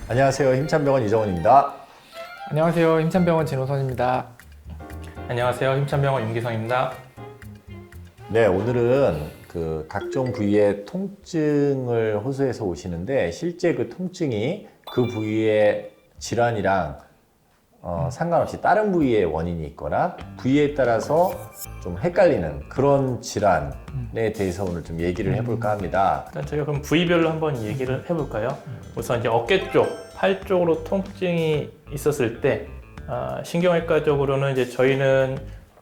안녕하세요. 힘찬병원 이정원입니다. 안녕하세요. 힘찬병원 진호선입니다. 안녕하세요. 힘찬병원 윤기성입니다. 네, 오늘은 각종 부위의 통증을 호소해서 오시는데 실제 그 통증이 그 부위의 질환이랑 상관없이 다른 부위의 원인이 있거나 부위에 따라서 좀 헷갈리는 그런 질환에 대해서 오늘 좀 얘기를 해볼까 합니다. 일단 저희가 그럼 부위별로 한번 얘기를 해볼까요? 우선 이제 어깨 쪽, 팔 쪽으로 통증이 있었을 때 신경외과적으로는 이제 저희는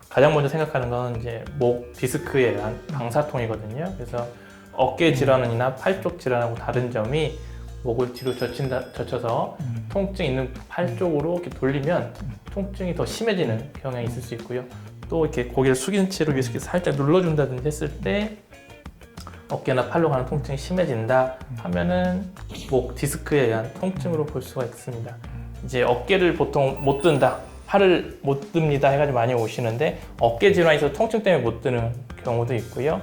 가장 먼저 생각하는 건 이제 목 디스크에 의한 방사통이거든요. 그래서 어깨 질환이나 팔 쪽 질환하고 다른 점이 목을 뒤로 젖혀서 통증 있는 팔 쪽으로 이렇게 돌리면 통증이 더 심해지는 경향이 있을 수 있고요. 또 이렇게 고개를 숙인 채로 위에서 이렇게 살짝 눌러준다든지 했을 때 어깨나 팔로 가는 통증이 심해진다 하면은 목 디스크에 의한 통증으로 볼 수가 있습니다. 이제 어깨를 보통 못 든다, 팔을 못 듭니다 해가지고 많이 오시는데 어깨 질환이 있어서 통증 때문에 못 드는 경우도 있고요.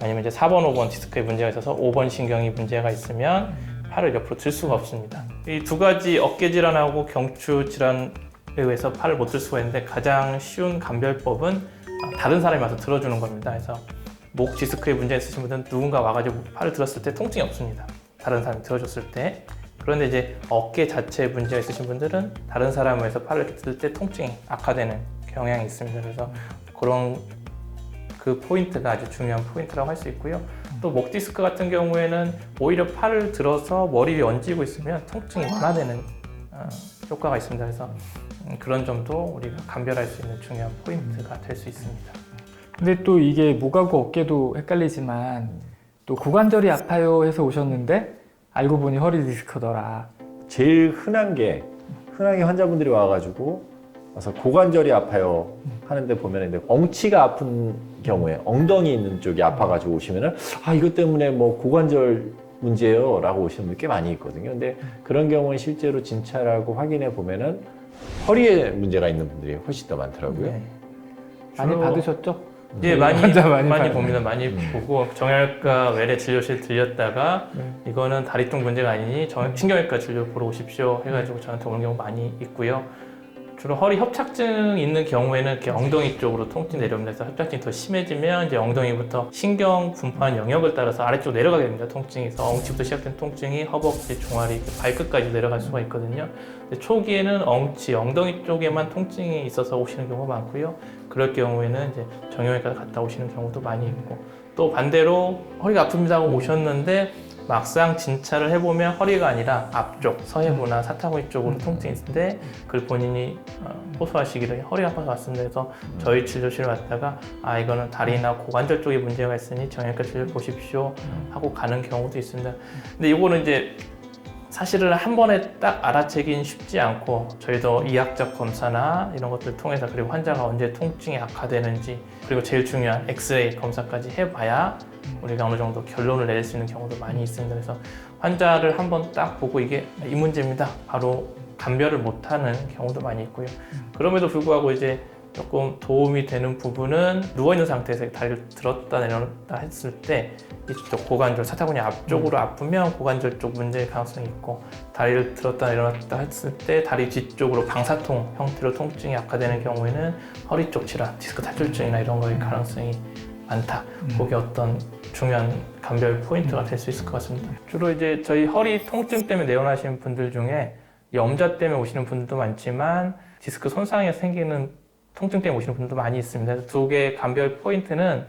아니면 이제 4번, 5번 디스크에 문제가 있어서 5번 신경이 문제가 있으면 팔을 옆으로 들 수가 없습니다. 이 두 가지 어깨 질환하고 경추 질환에 의해서 팔을 못 들 수가 있는데 가장 쉬운 감별법은 다른 사람이 와서 들어주는 겁니다. 그래서 목 디스크에 문제 있으신 분들은 누군가 와가지고 팔을 들었을 때 통증이 없습니다. 다른 사람이 들어줬을 때. 그런데 이제 어깨 자체에 문제가 있으신 분들은 다른 사람을 위해서 팔을 들 때 통증이 악화되는 경향이 있습니다. 그래서 그런 그 포인트가 아주 중요한 포인트라고 할 수 있고요. 또 목 디스크 같은 경우에는 오히려 팔을 들어서 머리 위에 얹고 있으면 통증이 완화되는 효과가 있습니다. 그래서 그런 점도 우리가 감별할 수 있는 중요한 포인트가 될 수 있습니다. 근데 또 이게 목하고 어깨도 헷갈리지만 또 고관절이 아파요 해서 오셨는데 알고 보니 허리 디스크더라. 제일 흔하게 환자분들이 와가지고 와서 고관절이 아파요 하는데 보면 이제 엉치가 아픈 경우에 엉덩이 있는 쪽이 아파가지고 오시면은 이것 때문에 뭐 고관절 문제예요 라고 오시는 분들 꽤 많이 있거든요. 근데 그런 경우는 실제로 진찰하고 확인해 보면은 허리에 문제가 있는 분들이 훨씬 더 많더라고요. 네. 많이 받으셨죠? 예, 많이 봐요. 봅니다. 많이 보고 정형외과 외래 진료실 들렸다가 이거는 다리 쪽 문제가 아니니 신경외과 진료 보러 오십시오 해가지고 저한테 오는 경우 많이 있고요. 주로 허리 협착증 있는 경우에는 이렇게 엉덩이 쪽으로 통증 내려오면서 협착증이 더 심해지면 이제 엉덩이부터 신경 분포한 영역을 따라서 아래쪽 내려가게 됩니다. 통증이. 그래서 엉치부터 시작된 통증이 허벅지, 종아리, 발끝까지 내려갈 수가 있거든요. 근데 초기에는 엉덩이 쪽에만 통증이 있어서 오시는 경우가 많고요. 그럴 경우에는 이제 정형외과 갔다 오시는 경우도 많이 있고, 또 반대로 허리가 아픕니다 하고 오셨는데 막상 진찰을 해보면 허리가 아니라 앞쪽, 서해부나 사타구니 쪽으로 통증이 있는데 그걸 본인이 호소하시기를 허리가 아파서 왔습니다. 그래서 저희 진료실 왔다가 이거는 다리나 고관절 쪽에 문제가 있으니 정형외과 진료 보십시오 하고 가는 경우도 있습니다. 근데 이거는 이제 사실은 한 번에 딱 알아채긴 쉽지 않고 저희도 이학적 검사나 이런 것들을 통해서 그리고 환자가 언제 통증이 악화되는지 그리고 제일 중요한 엑스레이 검사까지 해봐야 우리가 어느 정도 결론을 내릴 수 있는 경우도 많이 있습니다. 그래서 환자를 한번 딱 보고 이게 이 문제입니다. 바로 감별을 못하는 경우도 많이 있고요. 그럼에도 불구하고 이제 조금 도움이 되는 부분은 누워있는 상태에서 다리를 들었다 내렸다 했을 때 이쪽 고관절, 사타구니 앞쪽으로 아프면 고관절 쪽 문제일 가능성이 있고 다리를 들었다 내렸다 했을 때 다리 뒤쪽으로 방사통 형태로 통증이 악화되는 경우에는 허리 쪽 질환, 디스크 탈출증이나 이런 거일 가능성이 많다. 그게 어떤 중요한 감별 포인트가 될 수 있을 것 같습니다. 주로 이제 저희 허리 통증 때문에 내원하시는 분들 중에 염좌 때문에 오시는 분들도 많지만 디스크 손상이 생기는 통증 때문에 오시는 분들도 많이 있습니다. 두 개의 감별 포인트는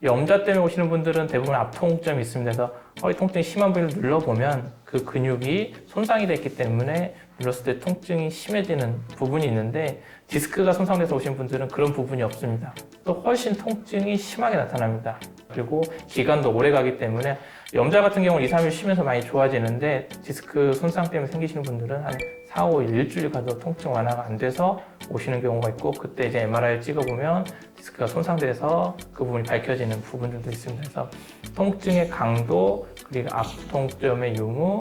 염좌 때문에 오시는 분들은 대부분 앞통점이 있습니다. 그래서 허리 통증이 심한 부위를 눌러보면 그 근육이 손상이 됐기 때문에 눌렀을 때 통증이 심해지는 부분이 있는데 디스크가 손상돼서 오신 분들은 그런 부분이 없습니다. 또 훨씬 통증이 심하게 나타납니다. 그리고 기간도 오래 가기 때문에 염좌 같은 경우는 2, 3일 쉬면서 많이 좋아지는데 디스크 손상 때문에 생기시는 분들은 한 4, 5일, 일주일 가도 통증 완화가 안 돼서 오시는 경우가 있고 그때 이제 MRI를 찍어보면 디스크가 손상돼서 그 부분이 밝혀지는 부분들도 있습니다. 그래서 통증의 강도, 그리고 앞통점의 유무,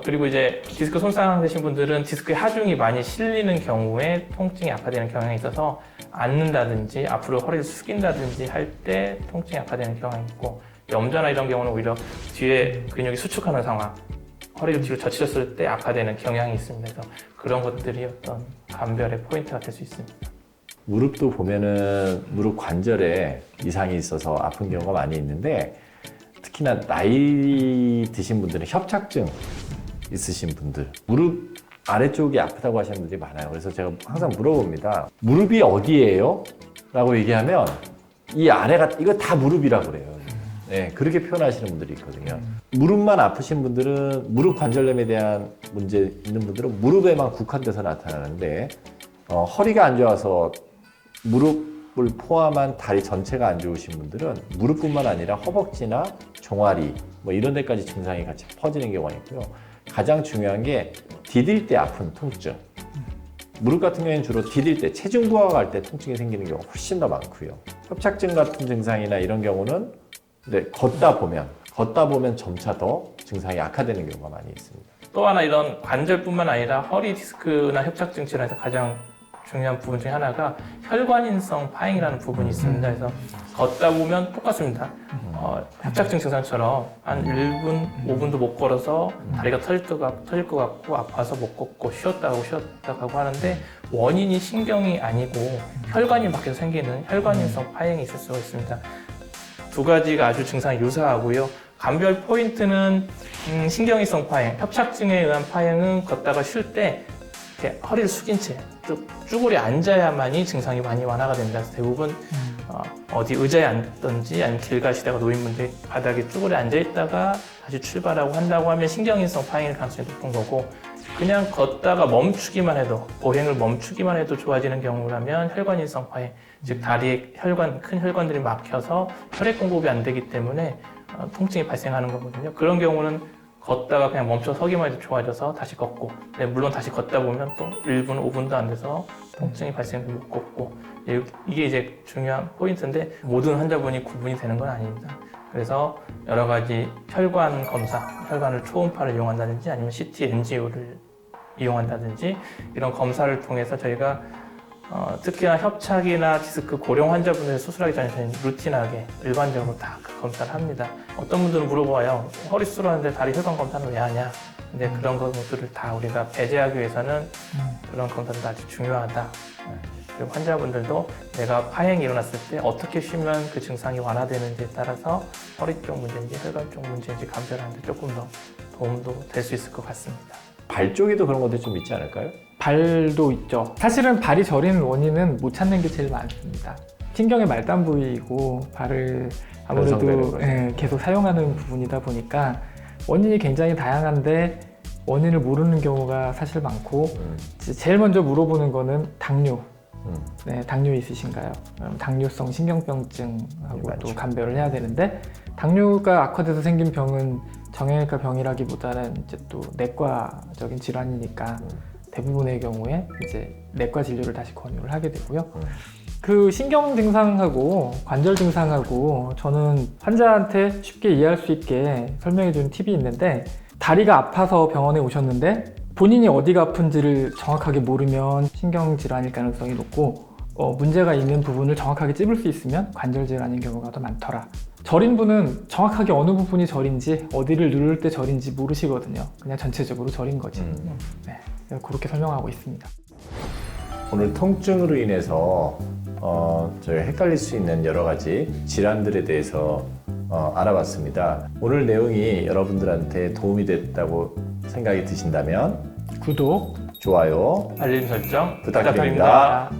그리고 이제 디스크 손상되신 분들은 디스크의 하중이 많이 실리는 경우에 통증이 악화되는 경향이 있어서 앉는다든지 앞으로 허리를 숙인다든지 할 때 통증이 악화되는 경향이 있고 염좌나 이런 경우는 오히려 뒤에 근육이 수축하는 상황, 허리를 뒤로 젖히셨을 때 악화되는 경향이 있습니다. 그래서 그런 것들이 어떤 감별의 포인트가 될 수 있습니다. 무릎도 보면은 무릎 관절에 이상이 있어서 아픈 경우가 많이 있는데 특히나 나이 드신 분들은 협착증 있으신 분들 무릎 아래쪽이 아프다고 하시는 분들이 많아요. 그래서 제가 항상 물어봅니다. 무릎이 어디예요? 라고 얘기하면 이 아래가 이거 다 무릎이라고 그래요. 네, 그렇게 표현하시는 분들이 있거든요. 무릎만 아프신 분들은 무릎 관절염에 대한 문제 있는 분들은 무릎에만 국한돼서 나타나는데 허리가 안 좋아서 무릎을 포함한 다리 전체가 안 좋으신 분들은 무릎뿐만 아니라 허벅지나 종아리 뭐 이런 데까지 증상이 같이 퍼지는 경우가 있고요. 가장 중요한 게 디딜 때 아픈 통증. 무릎 같은 경우에는 주로 디딜 때 체중 부하가 갈 때 통증이 생기는 경우가 훨씬 더 많고요. 협착증 같은 증상이나 이런 경우는 걷다 보면 점차 더 증상이 악화되는 경우가 많이 있습니다. 또 하나 이런 관절뿐만 아니라 허리 디스크나 협착증 질환에서 가장 중요한 부분 중에 하나가 혈관인성 파행이라는 부분이 있습니다. 그래서 걷다 보면 똑같습니다. 협착증 증상처럼 한 1분, 5분도 못 걸어서 다리가 터질 것 같고 아파서 못 걷고 쉬었다 가고 하는데 원인이 신경이 아니고 혈관이 밖에서 생기는 혈관인성 파행이 있을 수가 있습니다. 두 가지가 아주 증상이 유사하고요. 감별 포인트는 신경이성 파행, 협착증에 의한 파행은 걷다가 쉴 때 이렇게 허리를 숙인 채 쭈그려 앉아야만이 증상이 많이 완화가 됩니다. 그래서 대부분 어디 의자에 앉든지 아니면 길 가시다가 노인분들이 바닥에 쭈그려 앉아있다가 다시 출발하고 한다고 하면 신경인성 파행일 가능성이 높은 거고 그냥 걷다가 멈추기만 해도 보행을 멈추기만 해도 좋아지는 경우라면 혈관인성 파행, 즉 다리에 큰 혈관들이 막혀서 혈액 공급이 안 되기 때문에 통증이 발생하는 거거든요. 그런 경우는 걷다가 그냥 멈춰 서기만 해도 좋아져서 다시 걷고 물론 다시 걷다 보면 또 1분, 5분도 안 돼서 통증이 발생해서 못 걷고 이게 이제 중요한 포인트인데 모든 환자분이 구분이 되는 건 아닙니다. 그래서 여러 가지 혈관 검사, 혈관을 초음파를 이용한다든지 아니면 CT, NGO를 이용한다든지 이런 검사를 통해서 저희가 특히나 협착이나 디스크 고령 환자분들 수술하기 전에 저희는 루틴하게 일반적으로 다 그 검사를 합니다. 어떤 분들은 물어봐요. 허리 수술하는데 다리 혈관 검사는 왜 하냐? 근데 그런 것들을 다 우리가 배제하기 위해서는 그런 검사도 아주 중요하다. 그리고 환자분들도 내가 파행이 일어났을 때 어떻게 쉬면 그 증상이 완화되는지에 따라서 허리 쪽 문제인지 혈관 쪽 문제인지 감별하는데 조금 더 도움도 될 수 있을 것 같습니다. 발 쪽에도 그런 것들이 좀 있지 않을까요? 발도 있죠. 사실은 발이 저리는 원인은 못 찾는 게 제일 많습니다. 신경의 말단 부위이고 발을 아무래도 계속 사용하는 부분이다 보니까 원인이 굉장히 다양한데 원인을 모르는 경우가 사실 많고 제일 먼저 물어보는 거는 당뇨. 네, 당뇨 있으신가요? 당뇨성 신경병증하고 또 감별을 해야 되는데 당뇨가 악화돼서 생긴 병은 정형외과 병이라기보다는 이제 또 내과적인 질환이니까 대부분의 경우에 이제 내과 진료를 다시 권유를 하게 되고요. 그 신경 증상하고 관절 증상하고 저는 환자한테 쉽게 이해할 수 있게 설명해 주는 팁이 있는데 다리가 아파서 병원에 오셨는데 본인이 어디가 아픈지를 정확하게 모르면 신경 질환일 가능성이 높고 문제가 있는 부분을 정확하게 찝을 수 있으면 관절 질환인 경우가 더 많더라. 저린 분은 정확하게 어느 부분이 저린지 어디를 누를 때 저린지 모르시거든요. 그냥 전체적으로 저린 거지. 네, 그렇게 설명하고 있습니다. 오늘 통증으로 인해서 저희 헷갈릴 수 있는 여러 가지 질환들에 대해서 알아봤습니다. 오늘 내용이 여러분들한테 도움이 됐다고 생각이 드신다면 구독, 좋아요, 알림 설정 부탁드립니다.